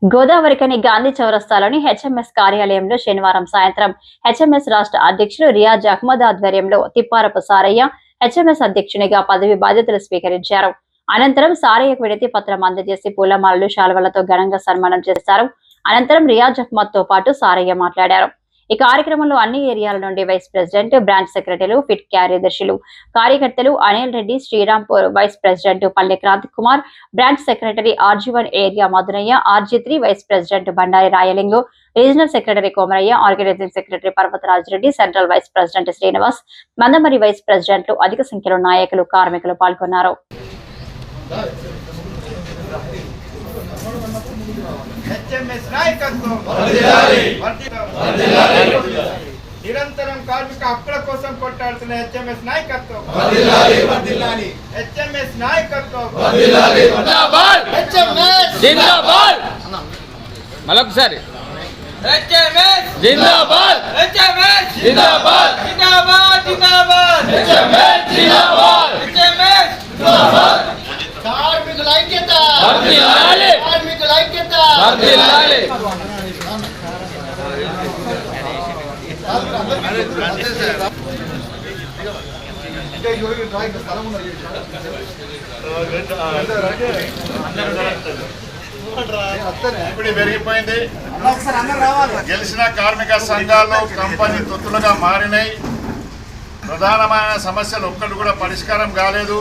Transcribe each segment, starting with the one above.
Godavarikhani Gandhi చౌరస్తాలోని HMS కార్యాలయంలో శనివారం సాయంత్రం హెచ్ఎంఎస్ రాష్ట్ర అధ్యక్షుడు రియాజ్ అహ్మద్ ఆధ్వర్యంలో తిప్పారపు సారయ్య హెచ్ఎంఎస్ అధ్యక్షునిగా పదవి బాధ్యతలు స్వీకరించారు. అనంతరం సారయ్యకు వినతి పత్రం అందజేసి పూలమాలలు, శాల్వలతో ఘనంగా సన్మానం చేశారు. అనంతరం రియాజ్ అహ్మద్ తో పాటు సారయ్య మాట్లాడారు. ఈ కార్యక్రమంలో అన్ని ఏరియాల నుండి వైస్ ప్రెసిడెంట్, బ్రాంచ్ సెక్రటరీలు, ఫిట్ కార్యదర్శులు, కార్యకర్తలు, Anil Reddy, Srirampur vice president Palle Kranthi Kumar, branch secretary RG1 area Madhunayya, RG3 vice president Bandari Rayalingu, regional secretary Komaraiah, organizing secretary Parvataraj Reddy, central vice president Srinivas, Mandamarri vice ప్రెసిడెంట్లు, అధిక సంఖ్యలో నాయకులు, కార్మికులు పాల్గొన్నారు. నిరంతరం కార్మిక హక్కుల కోసం కొట్టాడుతున్న హెచ్ఎంఎస్ నాయకత్వం, హెచ్ఎంఎస్ నాయకత్వం, మరొకసారి కార్మికుల ఐక్యత, కార్మికుల ఐక్యత. ఇప్పుడు పెరిగిపోయింది. గెలిచిన కార్మిక సంఘాలు కంపెనీ తొత్తులుగా మారినాయి. ప్రధానమైన సమస్యలు ఒక్కటి కూడా పరిష్కారం కాలేదు.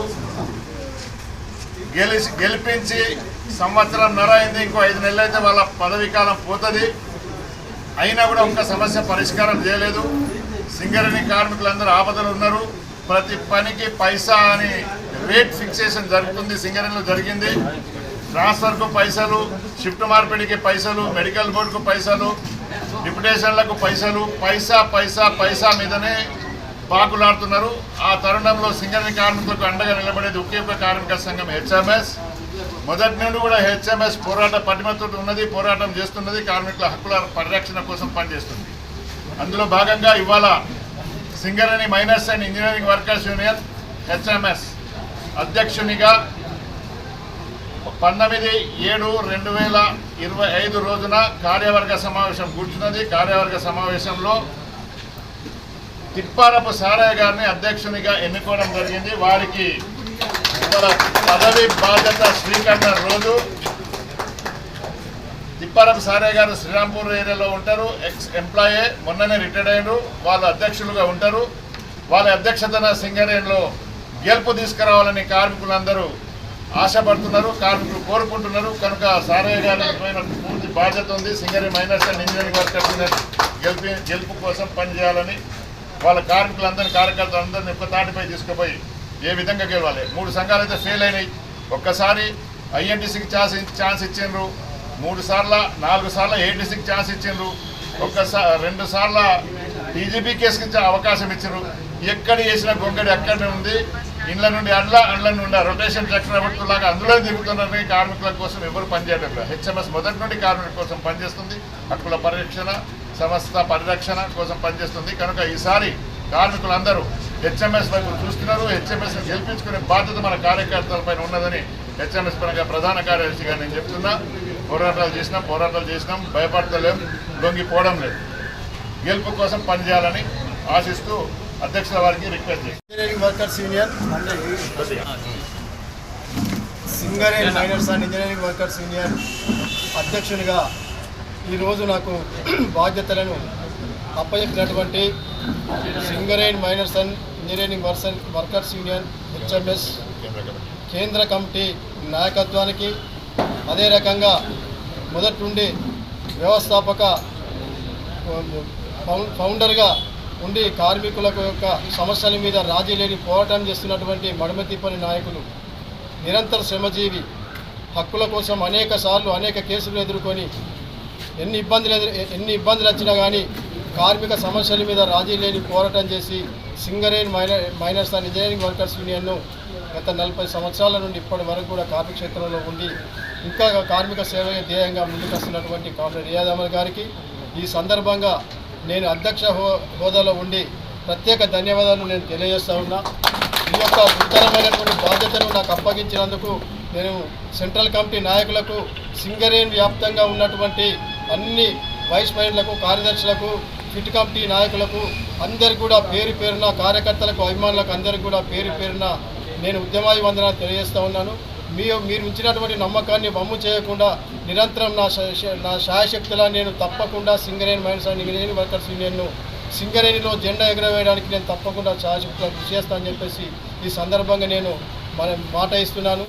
గెలిపించి సంవత్సరంన్నర అయింది, ఇంకో 5 నెలలు అయితే వాళ్ళ పదవీ కాలం పోతుంది. అయినా కూడా ఒక్క సమస్య పరిష్కారం చేయలేదు. సింగరేణి కార్మికులందరూ ఆపదలు ఉన్నారు. ప్రతి పనికి పైసా అని రేట్ ఫిక్సేషన్ జరుగుతుంది. సింగరేణిలో జరిగింది. ట్రాన్స్ఫర్కు పైసలు, షిఫ్ట్ మార్పిడికి పైసలు, మెడికల్ బోర్డుకు పైసలు, డిప్యుటేషన్లకు పైసలు, పైసా పైసా పైసా మీదనే పాకులాడుతున్నారు. ఆ తరుణంలో సింగరేణి కార్మికులకు అండగా నిలబడేది ఒకే ఒక కార్మిక సంఘం హెచ్ఎంఎస్. మొదటి నుండి కూడా హెచ్ఎంఎస్ పోరాట పటిమతో ఉన్నది, పోరాటం చేస్తున్నది, కార్మికుల హక్కుల పరిరక్షణ కోసం పనిచేస్తుంది. అందులో భాగంగా ఇవాళ Singareni miners and engineering workers union HMS అధ్యక్షునిగా 19/7/2025 రోజున కార్యవర్గ సమావేశం కూర్చున్నది. కార్యవర్గ సమావేశంలో తిప్పారపు సారయ్య గారిని అధ్యక్షునిగా ఎన్నుకోవడం జరిగింది. వారికి ఇవాళ పదవి బాధ్యత స్వీకరణ రోజు. తిప్పారపు సారయ్య గారు శ్రీరాంపూర్ ఏరియాలో ఉంటారు. ఎక్స్ ఎంప్లాయే, మొన్ననే రిటైర్డ్ అయ్యారు. వాళ్ళు అధ్యక్షులుగా ఉంటారు. వాళ్ళ అధ్యక్షతన సింగరేణిలో గెలుపు తీసుకురావాలని కార్మికులందరూ ఆశపడుతున్నారు, కార్మికులు కోరుకుంటున్నారు. కనుక సారయ్య గారి పైన పూర్తి బాధ్యత ఉంది. Singareni miners and engineering workers గెలుపు కోసం పనిచేయాలని వాళ్ళ కార్మికులందరినీ, కార్యకర్తలందరినీ ఒక్క తాటిపై తీసుకుపోయి ఏ విధంగా గెలవాలి. 3 సంఘాలు అయితే ఫెయిల్ అయినాయి. ఒక్కసారి INTCకి ఛాన్స్ ఇచ్చిండ్రు, 3 సార్లు 4 సార్లు ATCకి ఛాన్స్ ఇచ్చిండ్రు, 2 సార్లు TGP కేసుకి అవకాశం ఇచ్చిండ్రు. ఎక్కడ చేసిన గొంగడి అక్కడనే ఉంది. ఇండ్ల నుండి అండ్ల నుండి రొటేషన్ చక్రవర్తులాగా అందులో తిరుగుతున్నారని కార్మికుల కోసం ఎవరు పనిచేయడం లేదు. హెచ్ఎంఎస్ మొదటి నుండి కార్మికుల కోసం పనిచేస్తుంది. హక్కుల పరిరక్షణ, సంస్థ పరిరక్షణ కోసం పనిచేస్తుంది. కనుక ఈసారి కార్మికులందరూ హెచ్ఎంఎస్ వైపు చూస్తున్నారు. హెచ్ఎంఎస్ని గెలిపించుకునే బాధ్యత మన కార్యకర్తలపైన ఉన్నదని హెచ్ఎంఎస్ పరంగా ప్రధాన కార్యదర్శిగా నేను చెప్తున్నా. పోరాటాలు చేసినాం, భయపడతలేం, లొంగిపోవడం లేదు. గెలుపు కోసం పనిచేయాలని ఆశిస్తూ అధ్యక్షుల వారికి రిక్వెస్ట్ చేస్తాను. Engineering workers union, Singareni miners and engineering workers union అధ్యక్షునిగా ఈరోజు నాకు బాధ్యతలను అప్పచెప్పినటువంటి Singareni miners and engineering workers union HMS కేంద్ర కమిటీ నాయకత్వానికి, అదే రకంగా మొదటి నుండి వ్యవస్థాపక ఫౌండర్గా ఉండి కార్మికులకు యొక్క సమస్యల మీద రాజీ లేని పోరాటం చేస్తున్నటువంటి మడమతిప్పని నాయకులు, నిరంతర శ్రమజీవి, హక్కుల కోసం అనేక సార్లు అనేక కేసులు ఎదుర్కొని ఎన్ని ఇబ్బందులు వచ్చినా కానీ కార్మిక సమస్యల మీద రాజీ లేని పోరాటం చేసి Singareni miners and engineering workers యూనియన్ను గత 40 సంవత్సరాల నుండి ఇప్పటి వరకు కూడా కార్మిక క్షేత్రంలో ఉండి ఇంకా కార్మిక సేవ ధ్యేయంగా ముందుకు వస్తున్నటువంటి కామ్రేడ్ రియాజ్ అహ్మద్ గారికి ఈ సందర్భంగా నేను అధ్యక్ష హోదాలో ఉండి ప్రత్యేక ధన్యవాదాలు నేను తెలియజేస్తా ఉన్నా. ఈ యొక్క గురుతరమైనటువంటి బాధ్యతను నాకు అప్పగించినందుకు నేను సెంట్రల్ కమిటీ నాయకులకు సింగరేణి వ్యాప్తంగా ఉన్నటువంటి అన్ని వైస్ ప్రెసిడెంట్లకు, కార్యదర్శులకు, ఫిట్ కమిటీ నాయకులకు అందరికీ కూడా పేరు పేరున, కార్యకర్తలకు, అభిమానులకు అందరికీ కూడా పేరు పేరున నేను ఉద్యమాభివందనాలు తెలియజేస్తూ ఉన్నాను. మీరు ఉంచినటువంటి నమ్మకాన్ని వమ్ము చేయకుండా నిరంతరం నా శాయశక్తులా నేను తప్పకుండా Singareni mines and engineering workers యూనియన్ను సింగరేణిలో జెండా ఎగరవేయడానికి నేను తప్పకుండా శాయశక్తులా కృషి చేస్తానని చెప్పేసి ఈ సందర్భంగా నేను మాట ఇస్తున్నాను.